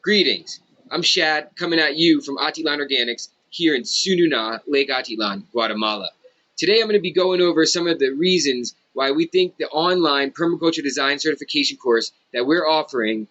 Greetings, I'm Shad coming at you from Atitlan Organics here in Sununa, Lake Atitlan, Guatemala. Today I'm going to be going over some of the reasons why we think the online Permaculture Design Certification course that we're offering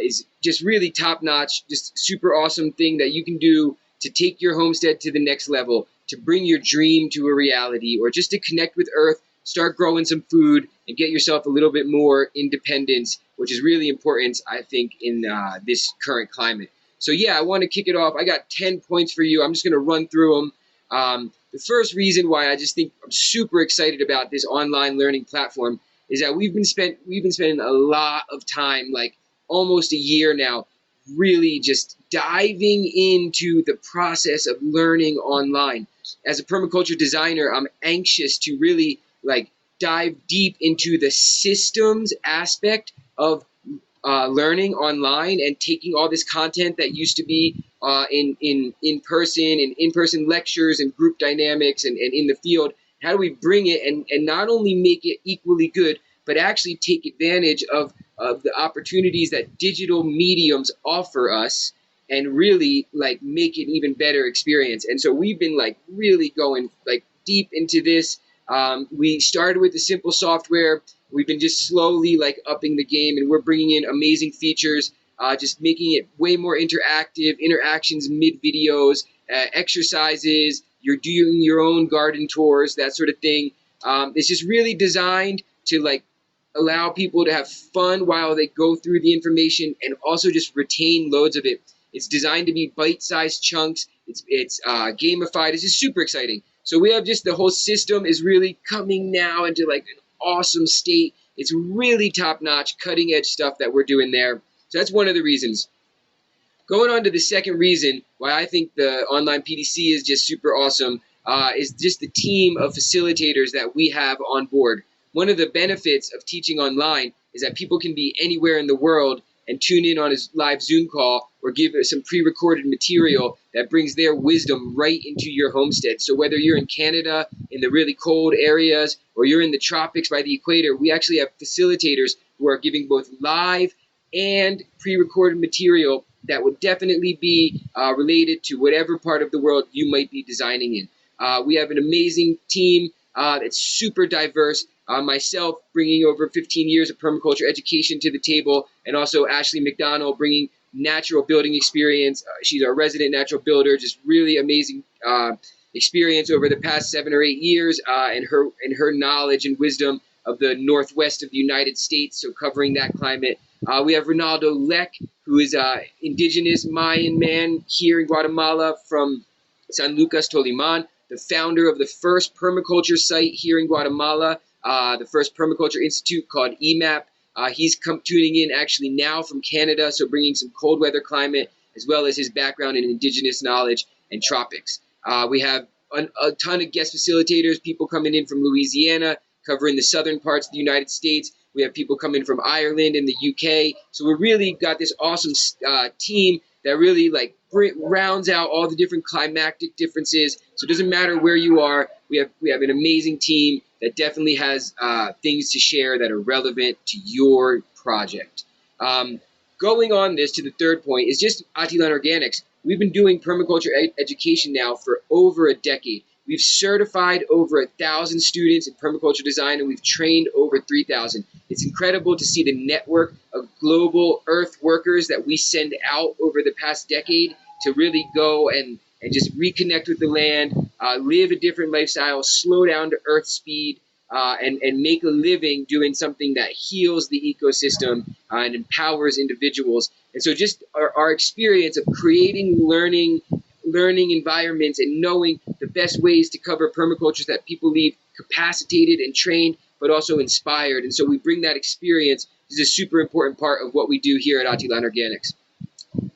is just really top-notch, just super awesome thing that you can do to take your homestead to the next level, to bring your dream to a reality, or just to connect with Earth, start growing some food, and get yourself a little bit more independence, which is really important, I think, in this current climate. So yeah, I want to kick it off. I got 10 points for you. I'm just going to run through them. The first reason why I just think I'm super excited about this online learning platform is that we've been spending a lot of time, like almost a year now, really just diving into the process of learning online. As a permaculture designer, I'm anxious to really dive deep into the systems aspect of learning online and taking all this content that used to be in person lectures and group dynamics and in the field. How do we bring it and not only make it equally good, but actually take advantage of the opportunities that digital mediums offer us and really make it an even better experience. And so we've been really going deep into this. We started with the simple software. We've been just slowly upping the game, and we're bringing in amazing features, just making it way more interactive, interactions mid-videos, exercises, you're doing your own garden tours, that sort of thing. It's just really designed to allow people to have fun while they go through the information and also just retain loads of it. It's designed to be bite-sized chunks. It's gamified. It's just super exciting. So we have just the whole system is really coming now into an awesome state. It's really top-notch, cutting-edge stuff that we're doing there. So that's one of the reasons. Going on to the second reason why I think the online PDC is just super awesome is just the team of facilitators that we have on board. One of the benefits of teaching online is that people can be anywhere in the world and tune in on a live Zoom call or give some pre-recorded material that brings their wisdom right into your homestead. So whether you're in Canada, in the really cold areas, or you're in the tropics by the equator, we actually have facilitators who are giving both live and pre-recorded material that would definitely be related to whatever part of the world you might be designing in. We have an amazing team that's super diverse. Myself bringing over 15 years of permaculture education to the table, and also Ashley McDonald bringing natural building experience. She's our resident natural builder, just really amazing experience over the past 7 or 8 years, and her knowledge and wisdom of the Northwest of the United States, so covering that climate. We have Ronaldo Leck, who is an indigenous Mayan man here in Guatemala from San Lucas, Toliman, the founder of the first permaculture site here in Guatemala, the first permaculture institute called EMAP. He's tuning in actually now from Canada, so bringing some cold weather climate as well as his background in indigenous knowledge and tropics. We have a ton of guest facilitators, people coming in from Louisiana, covering the southern parts of the United States. We have people coming from Ireland and the UK. So we really got this awesome team that really rounds out all the different climactic differences. So it doesn't matter where you are. We have an amazing team that definitely has things to share that are relevant to your project. Going on this to the third point is just Atitlan Organics. We've been doing permaculture education now for over a decade. We've certified over 1,000 students in permaculture design, and we've trained over 3,000. It's incredible to see the network of global earth workers that we send out over the past decade to really go and just reconnect with the land, live a different lifestyle, slow down to earth speed, and make a living doing something that heals the ecosystem and empowers individuals. And so just our experience of creating learning environments and knowing the best ways to cover permaculture that people leave capacitated and trained, but also inspired. And so we bring that experience. This is a super important part of what we do here at Atitlan Organics.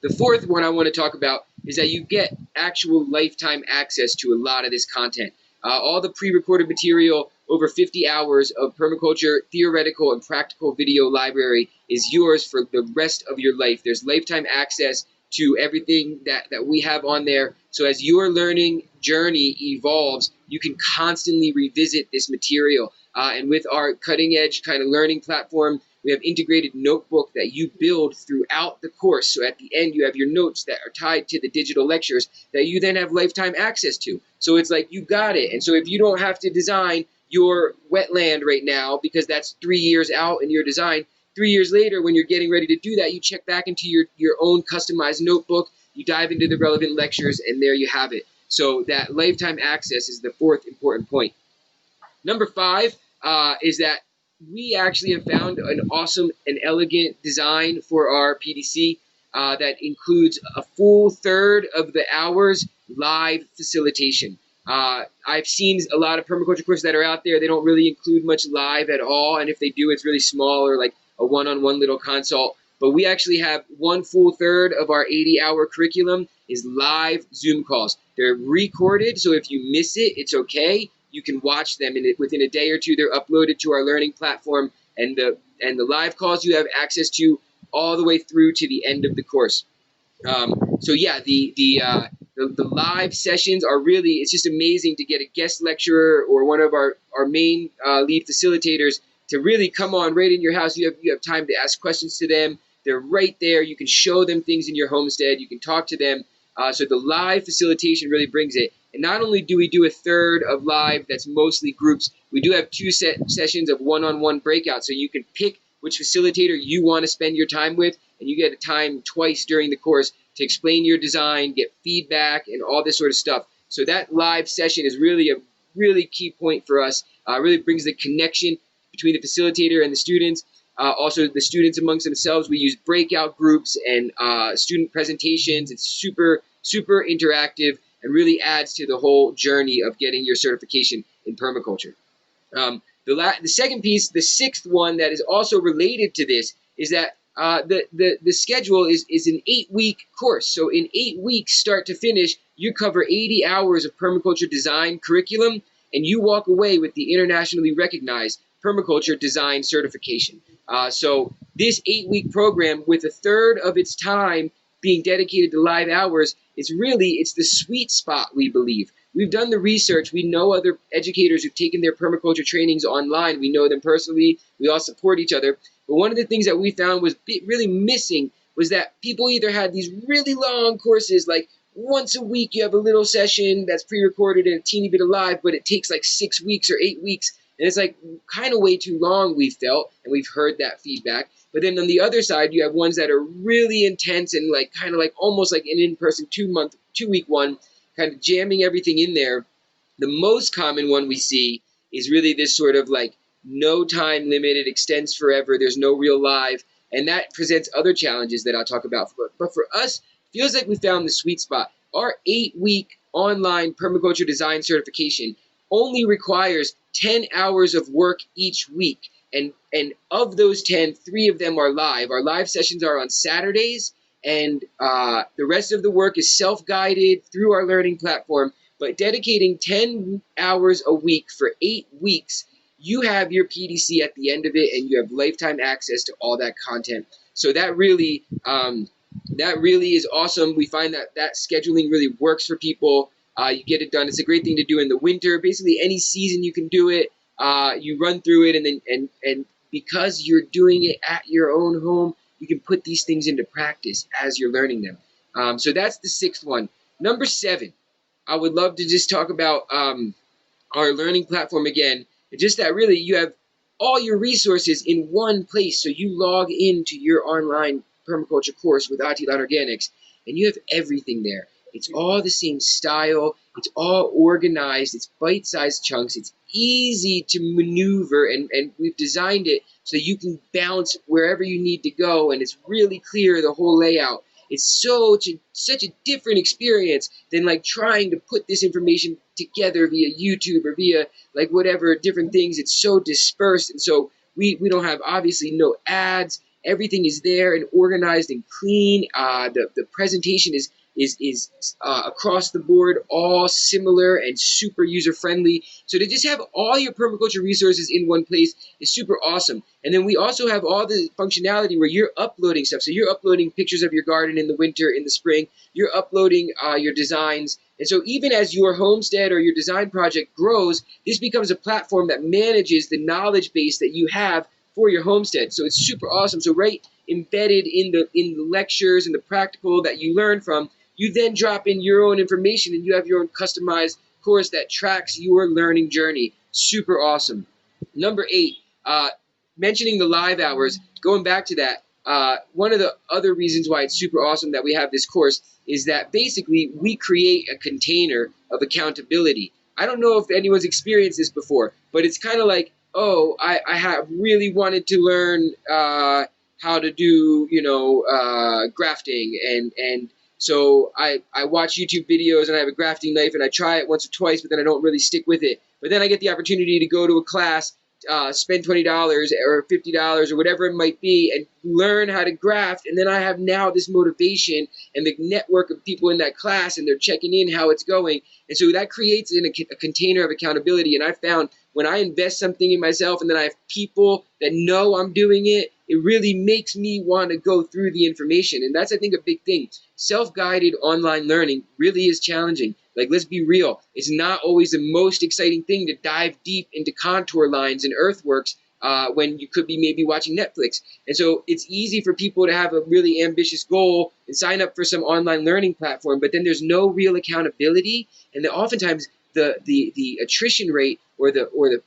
The fourth one I want to talk about is that you get actual lifetime access to a lot of this content. All the pre-recorded material, over 50 hours of permaculture theoretical and practical video library is yours for the rest of your life. There's lifetime access to everything that we have on there. So as your learning journey evolves, you can constantly revisit this material. And with our cutting edge kind of learning platform, We have integrated notebook that you build throughout the course. So at the end, you have your notes that are tied to the digital lectures that you then have lifetime access to. So it's like you got it. And so if you don't have to design your wetland right now because that's 3 years out in your design, 3 years later when you're getting ready to do that, you check back into your own customized notebook, you dive into the relevant lectures, and there you have it. So that lifetime access is the fourth important point. Number 5 is that we actually have found an awesome and elegant design for our PDC that includes a full third of the hours live facilitation. I've seen a lot of permaculture courses that are out there. They don't really include much live at all, and if they do, it's really small or like a one-on-one little consult. But we actually have one full third of our 80-hour curriculum is live Zoom calls. They're recorded, so if you miss it, it's okay. You can watch them within a day or two. They're uploaded to our learning platform, and the live calls you have access to all the way through to the end of the course. So yeah, the live sessions are really, it's just amazing to get a guest lecturer or one of our main lead facilitators to really come on right in your house. You have time to ask questions to them. They're right there. You can show them things in your homestead. You can talk to them. So the live facilitation really brings it. And not only do we do a third of live that's mostly groups, we do have 2 sessions of one-on-one breakouts. So you can pick which facilitator you want to spend your time with, and you get a time twice during the course to explain your design, get feedback, and all this sort of stuff. So that live session is really a really key point for us. Really brings the connection between the facilitator and the students. Also, the students amongst themselves, we use breakout groups and student presentations. It's super, super interactive and really adds to the whole journey of getting your certification in permaculture. The second piece, the sixth one that is also related to this, is that the schedule is an 8-week course. So in 8 weeks, start to finish, you cover 80 hours of permaculture design curriculum, and you walk away with the internationally recognized Permaculture Design Certification. So this 8-week program, with a third of its time being dedicated to live hours, it's the sweet spot, we believe. We've done the research. We know other educators who've taken their permaculture trainings online. We know them personally. We all support each other. But one of the things that we found was really missing was that people either had these really long courses, like once a week you have a little session that's pre-recorded and a teeny bit of live, but it takes like 6 weeks or 8 weeks. And it's like kind of way too long, we felt, and we've heard that feedback. But then on the other side, you have ones that are really intense and like kind of like almost like an in-person 2-week one, kind of jamming everything in there. The most common one we see is really this sort of like no time limit, it extends forever, there's no real live, and that presents other challenges that I'll talk about. But for us, it feels like we found the sweet spot. Our 8-week online permaculture design certification only requires 10 hours of work each week. And of those 10, 3 of them are live. Our live sessions are on Saturdays, and the rest of the work is self-guided through our learning platform. But dedicating 10 hours a week for 8 weeks, you have your PDC at the end of it, and you have lifetime access to all that content. So that really is awesome. We find that scheduling really works for people. You get it done. It's a great thing to do in the winter. Basically, any season you can do it. You run through it, and because you're doing it at your own home, you can put these things into practice as you're learning them. So that's the sixth one. Number 7, I would love to just talk about our learning platform again. Just that really you have all your resources in one place. So you log into your online permaculture course with Atitlan Organics, and you have everything there. It's all the same style. It's all organized. It's bite-sized chunks. It's easy to maneuver, and we've designed it so you can bounce wherever you need to go, and it's really clear, the whole layout. It's such a different experience than like trying to put this information together via YouTube or via like whatever different things. It's so dispersed, and so we don't have obviously no ads. Everything is there and organized and clean. The presentation is across the board all similar and super user-friendly. So to just have all your permaculture resources in one place is super awesome. And then we also have all the functionality where you're uploading stuff. So you're uploading pictures of your garden in the winter, in the spring. You're uploading your designs. And so even as your homestead or your design project grows, this becomes a platform that manages the knowledge base that you have for your homestead. So it's super awesome. So right embedded in the lectures and the practical that you learn from, you then drop in your own information and you have your own customized course that tracks your learning journey. Super awesome. Number 8, mentioning the live hours, going back to that, one of the other reasons why it's super awesome that we have this course is that basically we create a container of accountability. I don't know if anyone's experienced this before, but it's kind of like, oh, I have really wanted to learn how to do, grafting, and so I watch YouTube videos and I have a grafting knife and I try it once or twice, but then I don't really stick with it. But then I get the opportunity to go to a class, spend $20 or $50 or whatever it might be and learn how to graft, and then I have now this motivation and the network of people in that class, and they're checking in how it's going, and so that creates a container of accountability. And I found when I invest something in myself and then I have people that know I'm doing it, it really makes me want to go through the information. And that's, I think, a big thing. Self-guided online learning really is challenging. Like, let's be real. It's not always the most exciting thing to dive deep into contour lines and earthworks when you could be maybe watching Netflix. And so it's easy for people to have a really ambitious goal and sign up for some online learning platform, but then there's no real accountability. And then oftentimes the attrition rate or the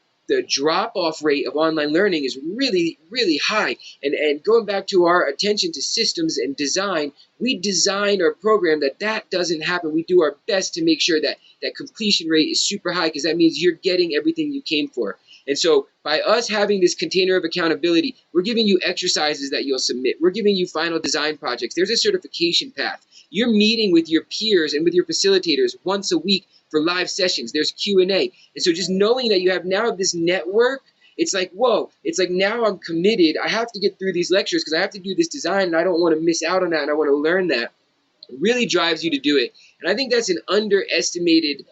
drop-off rate of online learning is really, really high. And going back to our attention to systems and design, we design our program that doesn't happen. We do our best to make sure that that completion rate is super high, because that means you're getting everything you came for. And so by us having this container of accountability, we're giving you exercises that you'll submit. We're giving you final design projects. There's a certification path. You're meeting with your peers and with your facilitators once a week for live sessions. There's Q&A. And so just knowing that you have now this network, it's like, whoa, it's like now I'm committed. I have to get through these lectures because I have to do this design and I don't want to miss out on that and I want to learn that. It really drives you to do it. And I think that's an underestimated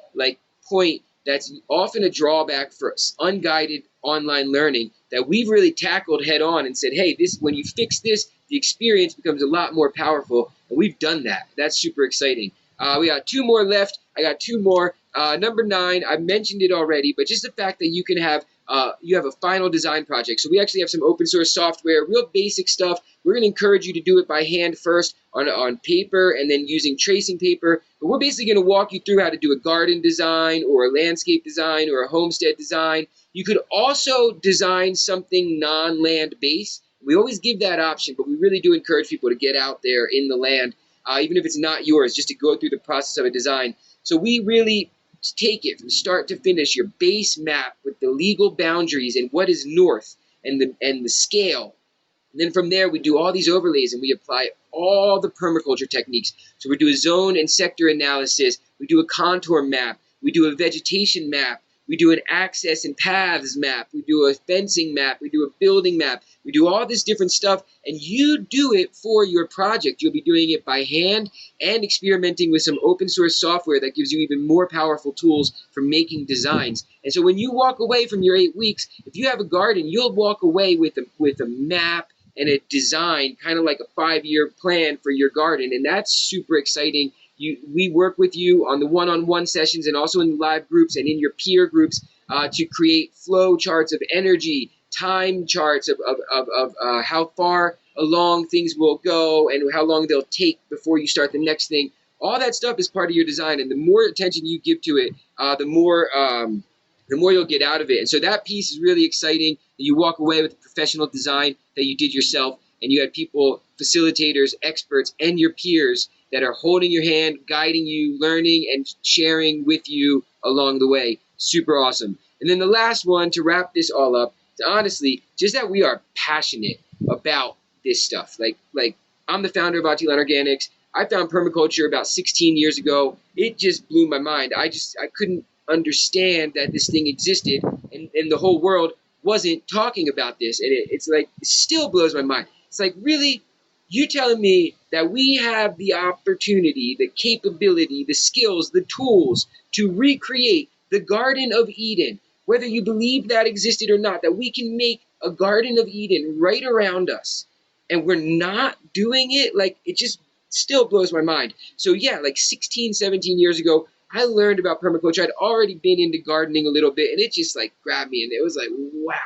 point that's often a drawback for unguided online learning that we've really tackled head on and said, hey, when you fix this, the experience becomes a lot more powerful. And we've done that. That's super exciting. We got 2 more left. I got 2 more. Number 9, I mentioned it already, but just the fact that you can have a final design project. So we actually have some open source software, real basic stuff. We're going to encourage you to do it by hand first on paper and then using tracing paper. But we're basically going to walk you through how to do a garden design or a landscape design or a homestead design. You could also design something non-land based. We always give that option, but we really do encourage people to get out there in the land, even if it's not yours, just to go through the process of a design. So we really take it from start to finish, your base map with the legal boundaries and what is north and the scale. And then from there, we do all these overlays and we apply all the permaculture techniques. So we do a zone and sector analysis. We do a contour map. We do a vegetation map. We do an access and paths map. We do a fencing map. We do a building map. We do all this different stuff, and you do it for your project. You'll be doing it by hand and experimenting with some open source software that gives you even more powerful tools for making designs. And so when you walk away from your 8 weeks, if you have a garden, you'll walk away with a map and a design, kind of like a 5-year plan for your garden, and that's super exciting. We work with you on the one-on-one sessions and also in the live groups and in your peer groups to create flow charts of energy, time charts of how far along things will go and how long they'll take before you start the next thing. All that stuff is part of your design, and the more attention you give to it, the more you'll get out of it. And so that piece is really exciting. You walk away with a professional design that you did yourself, and you had people, facilitators, experts, and your peers that are holding your hand, guiding you, learning, and sharing with you along the way. Super awesome. And then the last one to wrap this all up is honestly just that we are passionate about this stuff. Like I'm the founder of Atitlan Organics. I found permaculture about 16 years ago. It just blew my mind. I couldn't understand that this thing existed and the whole world wasn't talking about this. And it's like, it still blows my mind. It's like, really? You telling me that we have the opportunity, the capability, the skills, the tools to recreate the Garden of Eden, whether you believe that existed or not, that we can make a Garden of Eden right around us, and we're not doing it? Like, it just still blows my mind. So yeah, like 16, 17 years ago, I learned about permaculture. I'd already been into gardening a little bit, and it just like grabbed me, and it was like, wow.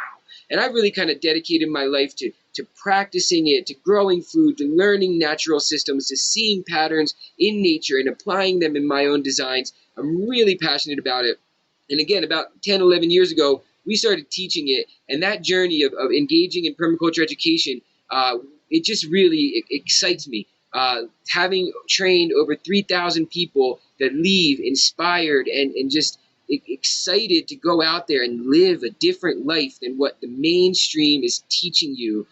And I've really kind of dedicated my life to practicing it, to growing food, to learning natural systems, to seeing patterns in nature and applying them in my own designs. I'm really passionate about it. And again, about 10, 11 years ago, we started teaching it. And that journey of engaging in permaculture education, it just really excites me. Having trained over 3,000 people that leave inspired and just excited to go out there and live a different life than what the mainstream is teaching you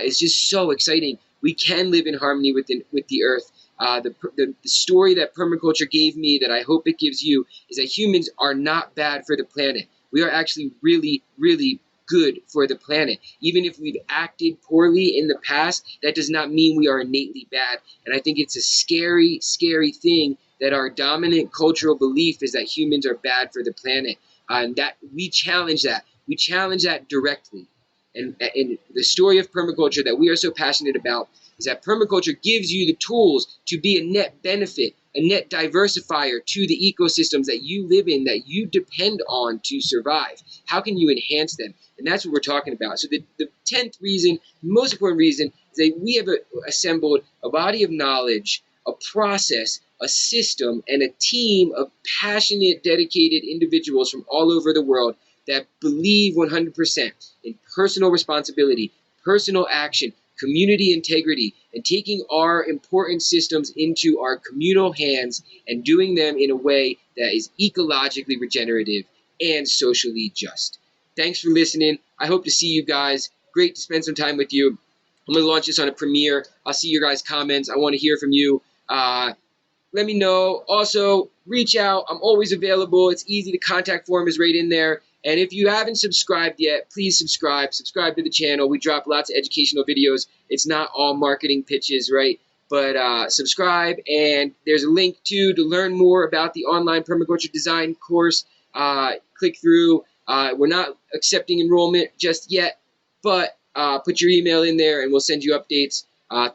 is just so exciting. We can live in harmony with the earth. The story that permaculture gave me, that I hope it gives you, is that humans are not bad for the planet. We are actually really, really good for the planet. Even if we've acted poorly in the past, that does not mean we are innately bad. And I think it's a scary, scary thing that our dominant cultural belief is that humans are bad for the planet. And that we challenge that. We challenge that directly. And the story of permaculture that we are so passionate about is that permaculture gives you the tools to be a net benefit, a net diversifier to the ecosystems that you live in, that you depend on to survive. How can you enhance them? And that's what we're talking about. So the 10th reason, most important reason, is that we have assembled a body of knowledge, a process, a system, and a team of passionate, dedicated individuals from all over the world that believe 100% in personal responsibility, personal action, community integrity, and taking our important systems into our communal hands and doing them in a way that is ecologically regenerative and socially just. Thanks for listening. I hope to see you guys. Great to spend some time with you. I'm going to launch this on a premiere. I'll see your guys' comments. I want to hear from you. Let me know. Also, reach out. I'm always available. It's easy. The contact form is right in there. And if you haven't subscribed yet, please subscribe. Subscribe to the channel. We drop lots of educational videos. It's not all marketing pitches, right? But subscribe, and there's a link to learn more about the online permaculture design course. Click through. We're not accepting enrollment just yet, but put your email in there, and we'll send you updates.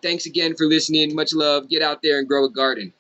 Thanks again for listening. Much love. Get out there and grow a garden.